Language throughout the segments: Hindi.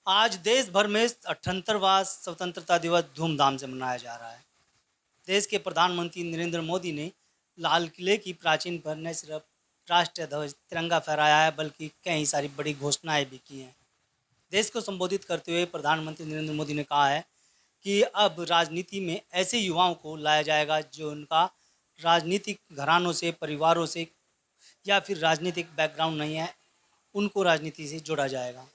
आज देश भर में 78वां स्वतंत्रता दिवस धूमधाम से मनाया जा रहा है। देश के प्रधानमंत्री नरेंद्र मोदी ने लाल किले की प्राचीन पर न सिर्फ राष्ट्रीय ध्वज तिरंगा फहराया है, बल्कि कई सारी बड़ी घोषणाएं भी की हैं। देश को संबोधित करते हुए प्रधानमंत्री नरेंद्र मोदी ने कहा है कि अब राजनीति में ऐसे युवाओं को लाया जाएगा जो उनका राजनीतिक घरानों से, परिवारों से या फिर राजनीतिक बैकग्राउंड नहीं है, उनको राजनीति से जोड़ा जाएगा।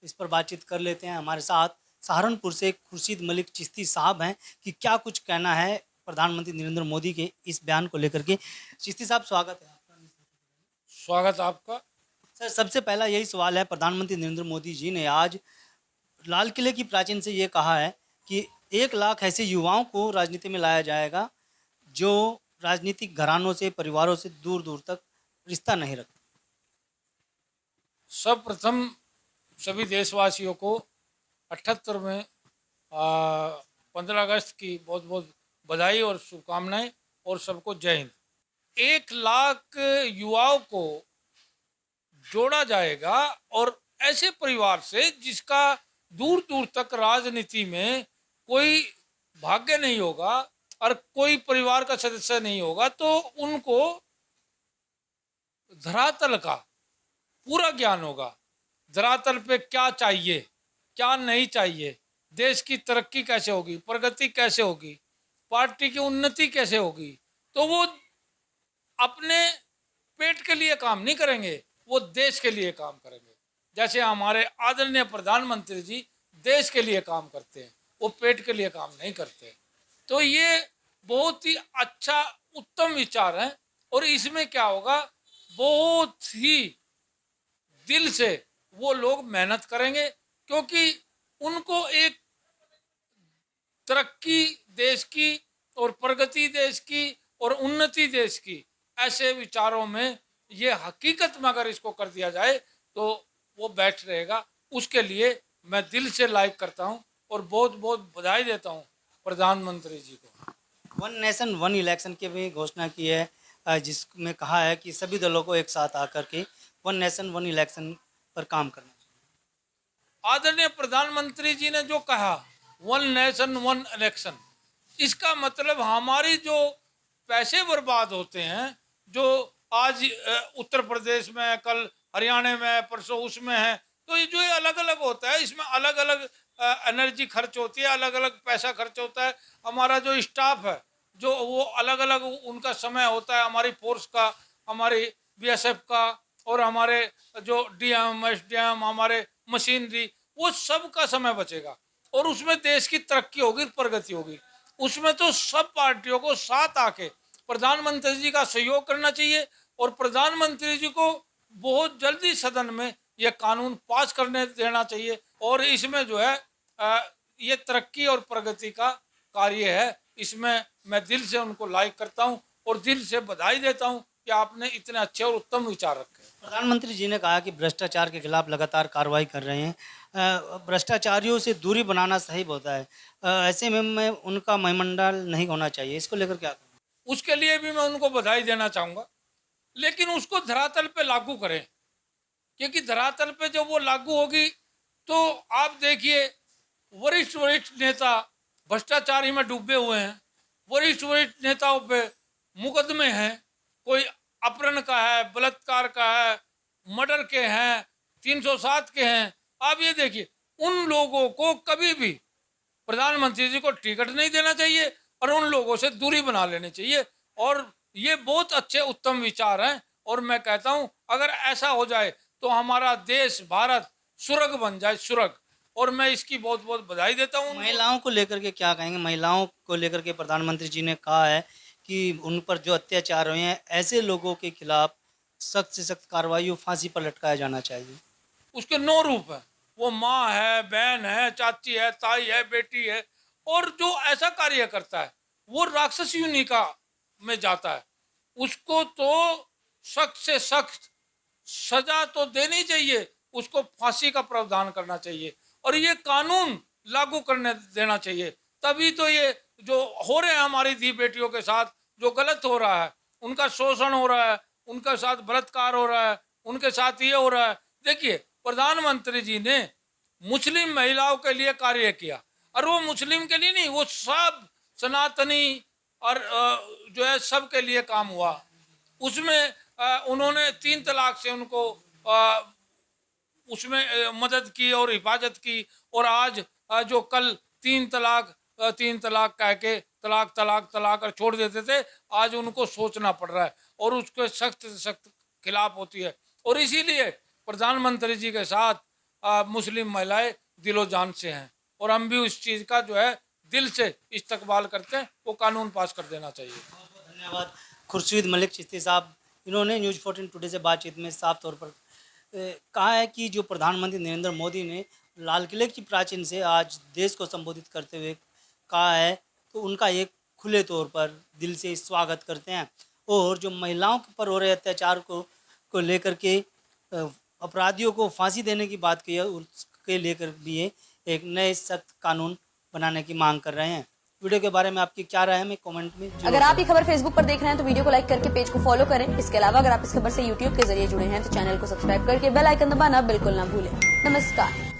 इस पर बातचीत कर लेते हैं। हमारे साथ सहारनपुर से खुर्शीद मलिक चिश्ती साहब हैं कि क्या कुछ कहना है प्रधानमंत्री नरेंद्र मोदी के इस बयान को लेकर के। चिश्ती साहब, स्वागत है आपका। स्वागत आपका। सर, सबसे पहला यही सवाल है, प्रधानमंत्री नरेंद्र मोदी जी ने आज लाल किले की प्राचीन से ये कहा है कि 1 लाख ऐसे युवाओं को राजनीति में लाया जाएगा जो राजनीतिक घरानों से, परिवारों से दूर दूर तक रिश्ता नहीं रखते। सर्वप्रथम सभी देशवासियों को 78 में 15 अगस्त की बहुत बहुत बधाई और शुभकामनाएं, और सबको जय हिंद। 1 लाख युवाओं को जोड़ा जाएगा और ऐसे परिवार से जिसका दूर दूर तक राजनीति में कोई भाग्य नहीं होगा और कोई परिवार का सदस्य नहीं होगा, तो उनको धरातल का पूरा ज्ञान होगा। धरातल पे क्या चाहिए, क्या नहीं चाहिए, देश की तरक्की कैसे होगी, प्रगति कैसे होगी, पार्टी की उन्नति कैसे होगी। तो वो अपने पेट के लिए काम नहीं करेंगे, वो देश के लिए काम करेंगे। जैसे हमारे आदरणीय प्रधानमंत्री जी देश के लिए काम करते हैं, वो पेट के लिए काम नहीं करते। तो ये बहुत ही अच्छा उत्तम विचार है। और इसमें क्या होगा, बहुत ही दिल से वो लोग मेहनत करेंगे, क्योंकि उनको एक तरक्की देश की और प्रगति देश की और उन्नति देश की, ऐसे विचारों में ये हकीकत में अगर इसको कर दिया जाए तो वो बैठ रहेगा। उसके लिए मैं दिल से लाइक करता हूँ और बहुत बहुत बधाई देता हूँ प्रधानमंत्री जी को। वन नेशन वन इलेक्शन की भी घोषणा की है, जिसमें कहा है कि सभी दलों को एक साथ आकर के वन नेशन वन इलेक्शन पर काम करना चाहिए। आदरणीय प्रधानमंत्री जी ने जो कहा वन नेशन वन इलेक्शन, इसका मतलब हमारी जो पैसे बर्बाद होते हैं, जो आज उत्तर प्रदेश में, कल हरियाणा में, परसों उसमें है, तो ये जो अलग अलग होता है, इसमें अलग अलग एनर्जी खर्च होती है, अलग अलग पैसा खर्च होता है। हमारा जो स्टाफ है, जो वो अलग अलग उनका समय होता है, हमारी फोर्स का, हमारी बीएसएफ का, और हमारे जो डीएम एसडीएम, हमारे मशीनरी, वो सब का समय बचेगा और उसमें देश की तरक्की होगी, प्रगति होगी। उसमें तो सब पार्टियों को साथ आके प्रधानमंत्री जी का सहयोग करना चाहिए और प्रधानमंत्री जी को बहुत जल्दी सदन में यह कानून पास करने देना चाहिए। और इसमें जो है ये तरक्की और प्रगति का कार्य है। इसमें मैं दिल से उनको लाइक करता हूं और दिल से बधाई देता हूं कि आपने इतने अच्छे और उत्तम विचार रखे। प्रधानमंत्री जी ने कहा कि भ्रष्टाचार के खिलाफ लगातार कार्रवाई कर रहे हैं। भ्रष्टाचारियों से दूरी बनाना सही होता है। ऐसे में उनका मंत्रिमंडल नहीं होना चाहिए, इसको लेकर क्या कहें? उसके लिए भी मैं उनको बधाई देना चाहूँगा, लेकिन उसको धरातल पे लागू करें, क्योंकि धरातल पे जब वो लागू होगी तो आप देखिए वरिष्ठ वरिष्ठ नेता भ्रष्टाचारी में डूबे हुए हैं, वरिष्ठ वरिष्ठ नेताओं पे मुकदमे हैं, कोई अपहरण का है, बलात्कार का है, मर्डर के हैं, 307 के हैं। आप ये देखिए, उन लोगों को कभी भी प्रधानमंत्री जी को टिकट नहीं देना चाहिए और उन लोगों से दूरी बना लेनी चाहिए। और ये बहुत अच्छे उत्तम विचार हैं और मैं कहता हूं अगर ऐसा हो जाए तो हमारा देश भारत सुर्ग बन जाए, सुर्ग। और मैं इसकी बहुत बहुत बधाई देता हूं। महिलाओं को लेकर के क्या कहेंगे? महिलाओं को लेकर के प्रधानमंत्री जी ने कहा है कि उन पर जो अत्याचार हुए हैं, ऐसे लोगों के खिलाफ सख्त से सख्त कार्रवाई, फांसी पर लटकाया जाना चाहिए। उसके 9 रूप है, वो माँ है, बहन है, चाची है, ताई है, बेटी है। और जो ऐसा कार्य करता है वो राक्षस योनि का में जाता है, उसको तो सख्त से सख्त सजा तो देनी चाहिए, उसको फांसी का प्रावधान करना चाहिए और ये कानून लागू करने देना चाहिए। तभी तो ये जो हो रहे हैं हमारी दी बेटियों के साथ, जो गलत हो रहा है, उनका शोषण हो रहा है, उनके साथ बलात्कार हो रहा है, उनके साथ ये हो रहा है। देखिए प्रधानमंत्री जी ने मुस्लिम महिलाओं के लिए कार्य किया, और वो मुस्लिम के लिए नहीं, वो सब सनातनी और जो है सब के लिए काम हुआ। उसमें उन्होंने 3 तलाक से उनको उसमें मदद की और हिफाजत की, और आज जो कल 3 तलाक कह के तलाक तलाक तलाक और छोड़ देते थे, आज उनको सोचना पड़ रहा है और उसके सख्त से सख्त खिलाफ होती है। और इसीलिए प्रधानमंत्री जी के साथ मुस्लिम महिलाएं दिलो जान से हैं, और हम भी उस चीज़ का जो है दिल से इस्तकबाल करते हैं, वो कानून पास कर देना चाहिए। धन्यवाद। खुर्शीद मलिक चिश्ती साहब, इन्होंने न्यूज़ 14 टुडे से बातचीत में साफ तौर पर कहा है कि जो प्रधानमंत्री नरेंद्र मोदी ने लाल किले की प्राचीन से आज देश को संबोधित करते हुए कहा है, तो उनका एक खुले तौर पर दिल से स्वागत करते हैं। और जो महिलाओं पर हो रहे अत्याचार को लेकर के अपराधियों को फांसी देने की बात की है, उसके लेकर भी ये एक नए सख्त कानून बनाने की मांग कर रहे हैं। वीडियो के बारे में आपकी क्या राय है, हमें कमेंट में जरूर अगर आप ये खबर फेसबुक पर देख रहे हैं तो वीडियो को लाइक करके पेज को फॉलो करें। इसके अलावा अगर आप इस खबर से यूट्यूब के जरिए जुड़े हैं तो चैनल को सब्सक्राइब करके बेल आइकन दबाना बिल्कुल ना भूलें। नमस्कार।